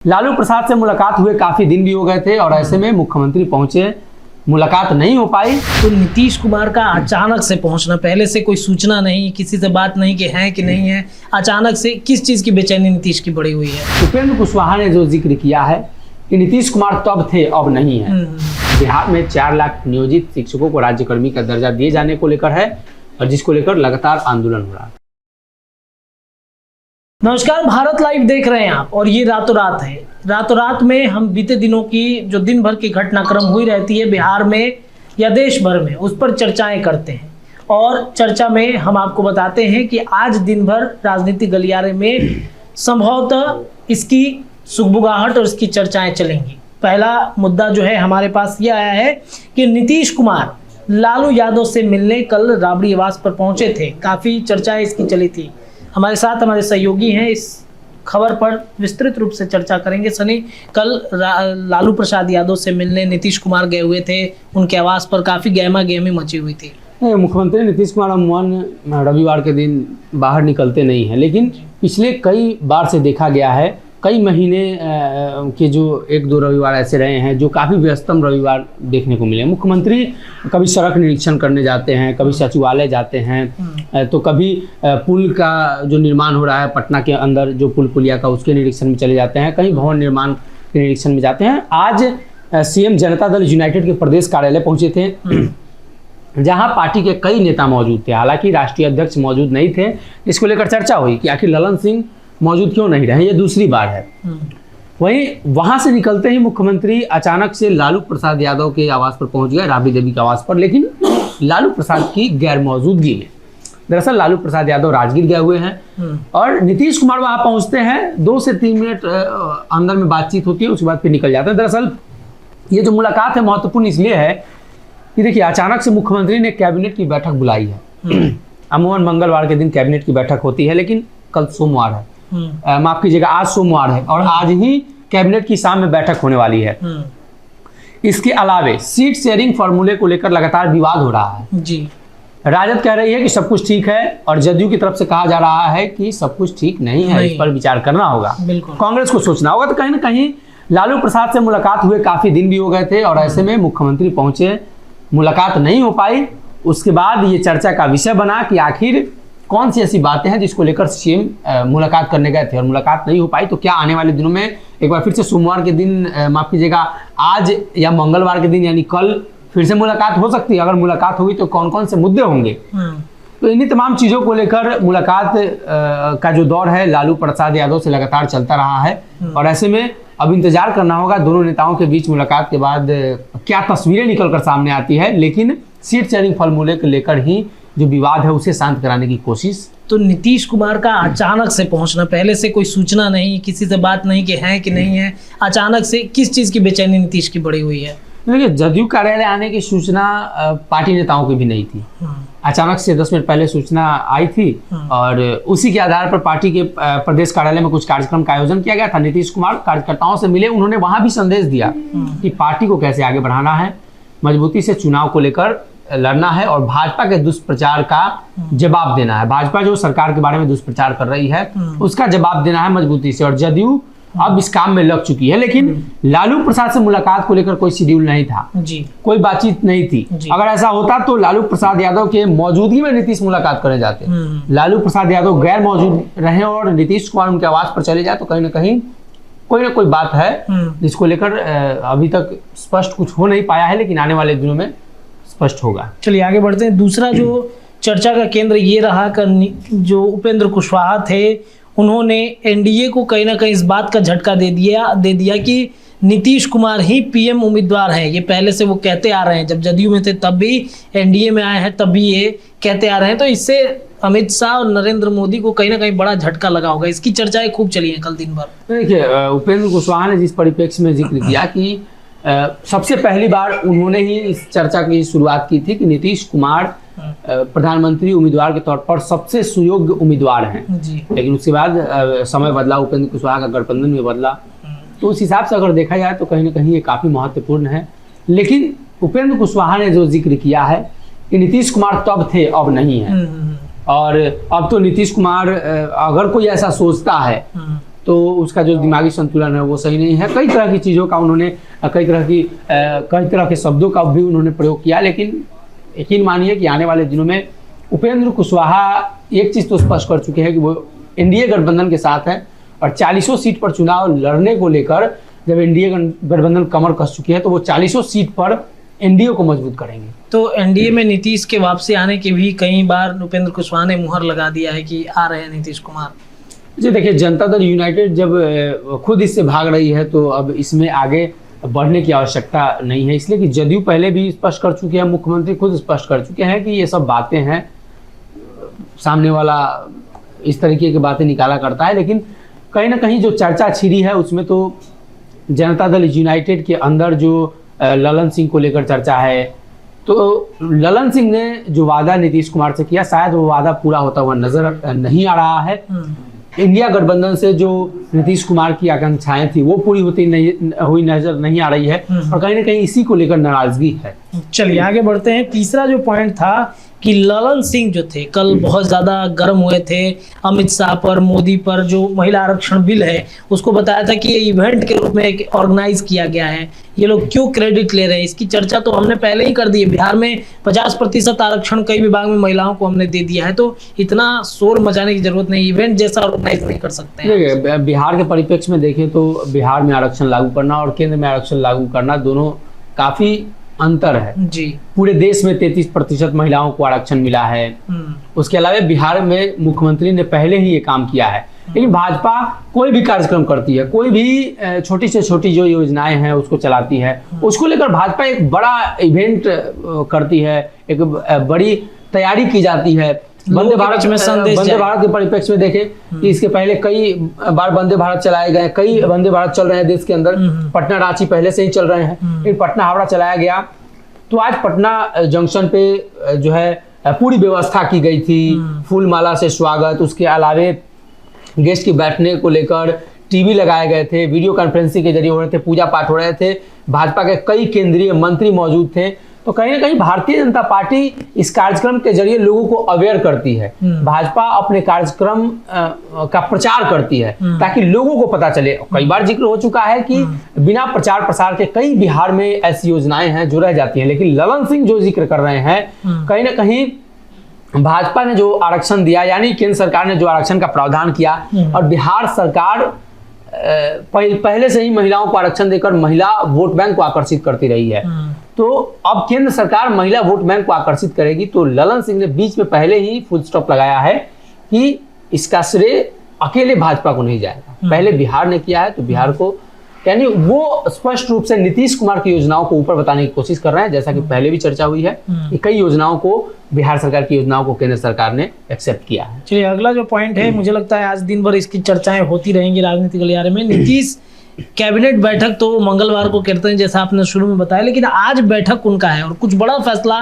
लालू प्रसाद से मुलाकात हुए काफी दिन भी हो गए थे और ऐसे में मुख्यमंत्री पहुंचे, मुलाकात नहीं हो पाई। तो नीतीश कुमार का अचानक से पहुंचना, पहले से कोई सूचना नहीं, किसी से बात नहीं कि है कि नहीं है, अचानक से किस चीज की बेचैनी नीतीश की बढ़ी हुई है। उपेंद्र कुशवाहा ने जो जिक्र किया है कि नीतीश कुमार तब थे अब नहीं है। बिहार में 4 लाख नियोजित शिक्षकों को राज्यकर्मी का दर्जा दिए जाने को लेकर है और जिसको लेकर लगातार आंदोलन हो रहा है। नमस्कार, भारत लाइव देख रहे हैं आप और ये रातों रात है। रातों रात में हम बीते दिनों की जो दिन भर की घटनाक्रम हुई रहती है बिहार में या देश भर में, उस पर चर्चाएं करते हैं। और चर्चा में हम आपको बताते हैं कि आज दिन भर राजनीतिक गलियारे में संभवतः इसकी सुगबुगाहट और इसकी चर्चाएं चलेंगी। पहला मुद्दा जो है हमारे पास ये आया है कि नीतीश कुमार लालू यादव से मिलने कल राबड़ी आवास पर पहुंचे थे। काफ़ी चर्चाएं इसकी चली थी। हमारे साथ हमारे सहयोगी हैं, इस खबर पर विस्तृत रूप से चर्चा करेंगे। सनी, कल लालू प्रसाद यादव से मिलने नीतीश कुमार गए हुए थे, उनके आवास पर काफ़ी गहमा गहमी मची हुई थी। मुख्यमंत्री नीतीश कुमार अमूमन रविवार के दिन बाहर निकलते नहीं हैं, लेकिन पिछले कई बार से देखा गया है, कई महीने के जो 1-2 रविवार ऐसे रहे हैं जो काफ़ी व्यस्तम रविवार देखने को मिले। मुख्यमंत्री कभी सड़क निरीक्षण करने जाते हैं, कभी सचिवालय जाते हैं, तो कभी पुल का जो निर्माण हो रहा है पटना के अंदर, जो पुल पुलिया का, उसके निरीक्षण में चले जाते हैं, कहीं भवन निर्माण के निरीक्षण में जाते हैं। आज सीएम जनता दल यूनाइटेड के प्रदेश कार्यालय पहुंचे थे जहां पार्टी के कई नेता मौजूद थे। हालांकि राष्ट्रीय अध्यक्ष मौजूद नहीं थे। इसको लेकर चर्चा हुई कि आखिर ललन सिंह मौजूद क्यों नहीं रहे, ये दूसरी बार है। वहीं वहां से निकलते ही मुख्यमंत्री अचानक से लालू प्रसाद यादव के आवास पर पहुंच गए, राबड़ी देवी के आवास पर, लेकिन लालू प्रसाद की गैर मौजूदगी में। दरअसल लालू प्रसाद यादव राजगीर गए हुए हैं और नीतीश कुमार वहां पहुंचते हैं। 2 से 3 मिनट अंदर में बातचीत होती है, उसके बाद फिर निकल जाते हैं। दरअसल ये जो मुलाकात है महत्वपूर्ण इसलिए है कि देखिए, अचानक से मुख्यमंत्री ने कैबिनेट की बैठक बुलाई है। अमूमन मंगलवार के दिन कैबिनेट की बैठक होती है, लेकिन कल सोमवार है, माफ कीजिएगा आज सोमवार है और आज ही कैबिनेट की शाम में बैठक होने वाली है। इसके अलावे सीट शेयरिंग फॉर्मूले को लेकर लगातार विवाद हो रहा है जी। राजद कह रही है कि सब कुछ ठीक है और जदयू की तरफ से कहा जा रहा है कि सब कुछ ठीक नहीं है, इस पर विचार करना होगा, कांग्रेस को सोचना होगा। तो कहीं ना कहीं लालू प्रसाद से मुलाकात हुए काफी दिन भी हो गए थे और ऐसे में मुख्यमंत्री पहुंचे, मुलाकात नहीं हो पाई। उसके बाद ये चर्चा का विषय बना कि आखिर कौन सी ऐसी बातें हैं जिसको लेकर सीएम मुलाकात करने गए थे और मुलाकात नहीं हो पाई। तो क्या आने वाले दिनों में एक बार फिर से सोमवार के दिन, माफ कीजिएगा आज या मंगलवार के दिन यानी कल फिर से मुलाकात हो सकती है? अगर मुलाकात होगी तो कौन कौन से मुद्दे होंगे? तो इन्हीं तमाम चीज़ों को लेकर मुलाकात का जो दौर है लालू प्रसाद यादव से लगातार चलता रहा है और ऐसे में अब इंतजार करना होगा दोनों नेताओं के बीच मुलाकात के बाद क्या तस्वीरें निकलकर सामने आती है। लेकिन सीट शेयरिंग फॉर्मूले को लेकर ही जो विवाद है उसे शांत कराने की कोशिश। तो नीतीश कुमार का अचानक से पहुंचना, पहले से कोई सूचना नहीं, किसी से बात नहीं कि है कि नहीं है, अचानक से किस चीज की बेचैनी नीतीश की बढ़ी हुई है? देखिए, जदयू कार्यालय आने की सूचना पार्टी नेताओं की भी नहीं थी। अचानक से 10 मिनट पहले सूचना आई थी और उसी के आधार पर पार्टी के प्रदेश कार्यालय में कुछ कार्यक्रम का आयोजन किया गया था। नीतीश कुमार कार्यकर्ताओं से मिले, उन्होंने वहां भी संदेश दिया कि पार्टी को कैसे आगे बढ़ाना है, मजबूती से चुनाव को लेकर लड़ना है और भाजपा के दुष्प्रचार का जवाब देना है। भाजपा जो सरकार के बारे में दुष्प्रचार कर रही है उसका जवाब देना है मजबूती से, और जदयू अब इस काम में लग चुकी है। लेकिन लालू प्रसाद से मुलाकात को लेकर कोई शेड्यूल नहीं था जी, कोई बातचीत नहीं थी। अगर ऐसा होता तो लालू प्रसाद यादव के मौजूदगी में नीतीश मुलाकात करने जाते। लालू प्रसाद यादव गैर मौजूद रहे और नीतीश कुमार उनके आवास पर चले जाए तो कहीं ना कहीं कोई ना कोई बात है जिसको लेकर अभी तक स्पष्ट कुछ हो नहीं पाया है, लेकिन आने वाले दिनों में स्पष्ट होगा। चलिए आगे बढ़ते हैं। दूसरा जो चर्चा का केंद्र ये रहा कि जो उपेंद्र कुशवाहा थे उन्होंने एनडीए को कहीं ना कहीं इस बात का झटका दे दिया कि नीतीश कुमार ही पीएम उम्मीदवार हैं। ये पहले से वो कहते आ रहे हैं, जब जदयू में थे तब भी, एनडीए में आए हैं तब भी ये कहते आ रहे हैं। तो इससे अमित शाह और नरेंद्र मोदी को कहीं ना कहीं बड़ा झटका लगा होगा। इसकी चर्चाएं खूब चली हैं कल दिन भर। देखिए, उपेंद्र कुशवाहा ने जिस परिप्रेक्ष्य में जिक्र किया कि सबसे पहली बार उन्होंने ही इस चर्चा की शुरुआत की थी कि नीतीश कुमार प्रधानमंत्री उम्मीदवार के तौर पर सबसे सुयोग्य उम्मीदवार हैं। लेकिन उसके बाद समय बदला, उपेंद्र कुशवाहा का गठबंधन में बदला, तो उस हिसाब से अगर देखा जाए तो कहीं ना कहीं ये काफ़ी महत्वपूर्ण है। लेकिन उपेंद्र कुशवाहा ने जो जिक्र किया है कि नीतीश कुमार तब थे अब नहीं है और अब तो नीतीश कुमार अगर कोई ऐसा सोचता है तो उसका जो दिमागी संतुलन है वो सही नहीं है। कई तरह की चीज़ों का उन्होंने कई तरह के शब्दों का भी उन्होंने प्रयोग किया, लेकिन यकीन मानिए कि आने वाले दिनों में उपेंद्र कुशवाहा एक चीज़ तो स्पष्ट कर चुके हैं कि वो एनडीए गठबंधन के साथ है और 40 सीट पर चुनाव लड़ने को लेकर जब एनडीए गठबंधन कमर कस चुकी है तो वो 40 सीट पर एनडीए को मजबूत करेंगे। तो एनडीए में नीतीश के वापसी आने के भी कई बार उपेंद्र कुशवाहा ने मुहर लगा दिया है कि आ रहे हैं नीतीश कुमार। जी देखिए, जनता दल यूनाइटेड जब खुद इससे भाग रही है तो अब इसमें आगे बढ़ने की आवश्यकता नहीं है, इसलिए कि जदयू पहले भी स्पष्ट कर चुके हैं, मुख्यमंत्री खुद स्पष्ट कर चुके हैं कि ये सब बातें हैं, सामने वाला इस तरीके की बातें निकाला करता है। लेकिन कहीं ना कहीं जो चर्चा छिड़ी है उसमें तो जनता दल यूनाइटेड के अंदर जो ललन सिंह को लेकर चर्चा है, तो ललन सिंह ने जो वादा नीतीश कुमार से किया शायद वो वादा पूरा होता हुआ नजर नहीं आ रहा है। इंडिया गठबंधन से जो नीतीश कुमार की आकांक्षाएं थी वो पूरी होती हुई नजर नहीं आ रही है और कहीं ना कहीं इसी को लेकर नाराजगी है। चलिए आगे बढ़ते हैं। तीसरा जो पॉइंट था कि ललन सिंह जो थे कल बहुत ज़्यादा गर्म हुए थे अमित शाह पर, मोदी पर, जो महिला आरक्षण बिल है उसको बताया था कि ये इवेंट के रूप में ऑर्गेनाइज किया गया है, ये लोग क्यों क्रेडिट ले रहे हैं, इसकी चर्चा तो हमने पहले ही कर दी है। बिहार में 50% आरक्षण कई विभाग में महिलाओं को हमने दे दिया है, तो इतना शोर मचाने की जरूरत नहीं, इवेंट जैसा ऑर्गेनाइज नहीं कर सकते हैं। बिहार के परिप्रेक्ष्य में देखें तो बिहार में आरक्षण लागू करना और केंद्र में आरक्षण लागू करना दोनों काफी अंतर है जी। पूरे देश में 33% महिलाओं को आरक्षण मिला है। उसके अलावा बिहार में मुख्यमंत्री ने पहले ही ये काम किया है, लेकिन भाजपा कोई भी कार्यक्रम करती है, कोई भी छोटी से छोटी जो योजनाएं हैं उसको चलाती है, उसको लेकर भाजपा एक बड़ा इवेंट करती है, एक बड़ी तैयारी की जाती है। वंदे भारत के परिप्रेक्ष्य में देखें कि इसके पहले कई बार वंदे भारत चलाए गए, कई वंदे भारत चल रहे हैं देश के अंदर, पटना रांची पहले से ही चल रहे हैं, लेकिन पटना हावड़ा चलाया गया तो आज पटना जंक्शन पे जो है पूरी व्यवस्था की गई थी, फूल माला से स्वागत, उसके अलावे गेस्ट की बैठने को लेकर टीवी लगाए गए थे, वीडियो कॉन्फ्रेंसिंग के जरिए हो रहे थे, पूजा पाठ हो रहे थे, भाजपा के कई केंद्रीय मंत्री मौजूद थे। तो कहीं ना कहीं भारतीय जनता पार्टी इस कार्यक्रम के जरिए लोगों को अवेयर करती है, भाजपा अपने कार्यक्रम का प्रचार करती है ताकि लोगों को पता चले। कई बार जिक्र हो चुका है कि बिना प्रचार प्रसार के कई बिहार में ऐसी योजनाएं हैं जो रह जाती हैं, लेकिन ललन सिंह जो जिक्र कर रहे हैं कहीं ना कहीं भाजपा ने जो आरक्षण दिया, यानी केंद्र सरकार ने जो आरक्षण का प्रावधान किया और बिहार सरकार पहले से ही महिलाओं को आरक्षण देकर महिला वोट बैंक को आकर्षित करती रही है, तो अब केंद्र सरकार महिला वोट बैंक को आकर्षित करेगी। तो ललन सिंह ने बीच में पहले ही फुल स्टॉप लगाया है कि इसका श्रेय अकेले भाजपा को नहीं जाएगा, पहले बिहार ने किया है तो बिहार को, यानी वो स्पष्ट रूप से नीतीश कुमार की योजनाओं को ऊपर बताने की कोशिश कर रहे हैं, जैसा कि पहले भी चर्चा हुई है कि कई योजनाओं को, बिहार सरकार की योजनाओं को केंद्र सरकार ने एक्सेप्ट किया है। चलिए अगला जो पॉइंट है, मुझे लगता है आज दिन भर इसकी चर्चाएं होती रहेंगी राजनीतिक गलियारे में। नीतीश कैबिनेट बैठक तो मंगलवार को करते हैं जैसा आपने शुरू में बताया, लेकिन आज बैठक उनका है और कुछ बड़ा फैसला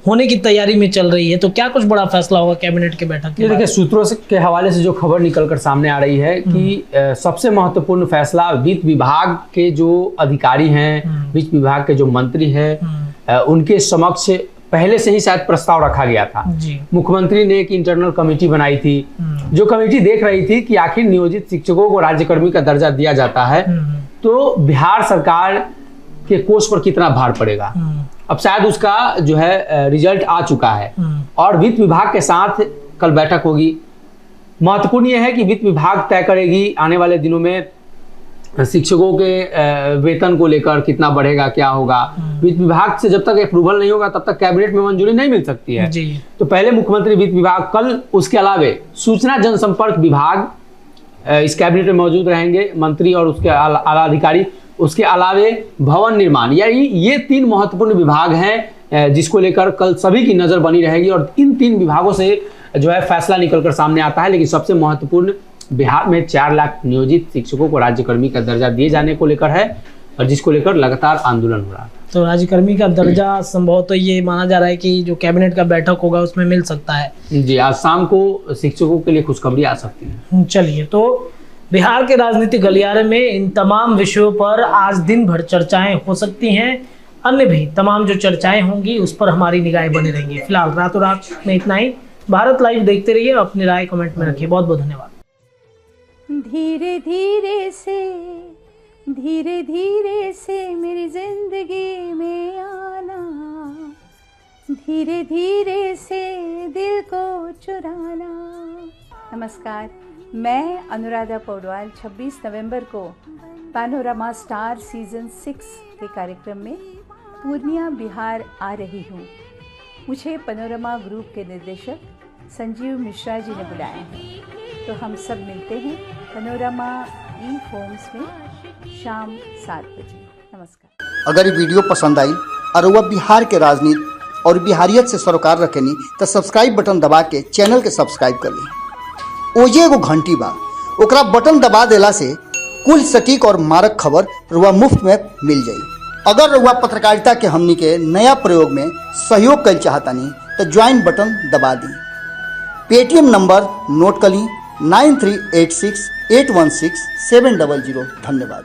होने की तैयारी में चल रही है, तो क्या कुछ बड़ा फैसला होगा कैबिनेट के बैठक के? देखिए, सूत्रों के हवाले से जो खबर निकलकर सामने आ रही है कि सबसे महत्वपूर्ण फैसला वित्त विभाग के जो अधिकारी हैं, वित्त विभाग के जो मंत्री हैं, उनके समक्ष पहले से ही शायद प्रस्ताव रखा गया था। मुख्यमंत्री ने एक इंटरनल कमेटी बनाई थी, जो कमेटी देख रही थी कि आखिर नियोजित शिक्षकों को राज्यकर्मी का दर्जा दिया जाता है तो बिहार सरकार के कोष पर कितना भार पड़ेगा। अब शायद उसका जो है रिजल्ट आ चुका है और वित्त विभाग के साथ कल बैठक होगी। महत्वपूर्ण यह है कि वित्त विभाग तय करेगी आने वाले दिनों में शिक्षकों के वेतन को लेकर कितना बढ़ेगा, क्या होगा। वित्त विभाग से जब तक अप्रूवल नहीं होगा तब तक कैबिनेट में मंजूरी नहीं मिल सकती है जी। तो पहले मुख्यमंत्री वित्त विभाग कल, उसके अलावे सूचना जनसंपर्क विभाग इस कैबिनेट में मौजूद रहेंगे, मंत्री और उसके आला अधिकारी, उसके अलावे भवन निर्माण, यानी ये 3 महत्वपूर्ण विभाग हैं जिसको लेकर कल सभी की नजर बनी रहेगी और इन 3 विभागों से जो है फैसला निकलकर सामने आता है। लेकिन सबसे महत्वपूर्ण बिहार में 4 लाख नियोजित शिक्षकों को राज्यकर्मी का दर्जा दिए जाने को लेकर है और जिसको लेकर लगातार आंदोलन हो रहा है। तो राज्यकर्मी का दर्जा संभवतः ये माना जा रहा है कि जो कैबिनेट का बैठक होगा उसमें मिल सकता है जी। आज शाम को शिक्षकों के लिए खुशखबरी आ सकती है। चलिए, तो बिहार के राजनीतिक गलियारे में इन तमाम विषयों पर आज दिन भर चर्चाएं हो सकती हैं, अन्य भी तमाम जो चर्चाएं होंगी उस पर हमारी निगाहें बनी रहेंगी। फिलहाल रातों रात में इतना ही। भारत लाइव देखते रहिए, अपनी राय कमेंट में रखिए। बहुत बहुत धन्यवाद। धीरे धीरे से मेरी जिंदगी में आना, धीरे धीरे से दिल को चुराना। नमस्कार, मैं अनुराधा पौडवाल 26 नवंबर को पैनोरमा स्टार सीजन 6 के कार्यक्रम में पूर्णिया बिहार आ रही हूँ। मुझे पैनोरमा ग्रुप के निर्देशक संजीव मिश्रा जी ने बुलाया है, तो हम सब मिलते हैं पैनोरमा ई होम्स में शाम 7 बजे। नमस्कार। अगर ये वीडियो पसंद आई और वह बिहार के राजनीति और बिहारियत से सरोकार रखेनी तो सब्सक्राइब बटन दबा के चैनल के सब्सक्राइब कर ली। ओजे एगो घंटी बा, ओकरा बटन दबा देला से कुल सटीक और मारक खबर रुआ मुफ्त में मिल जाई। अगर रुआ पत्रकारिता के हमनी के नया प्रयोग में सहयोग कर चाहतानी तो ज्वाइन बटन दबा दी। पेटीएम नंबर नोट कर ली 9386816700। धन्यवाद।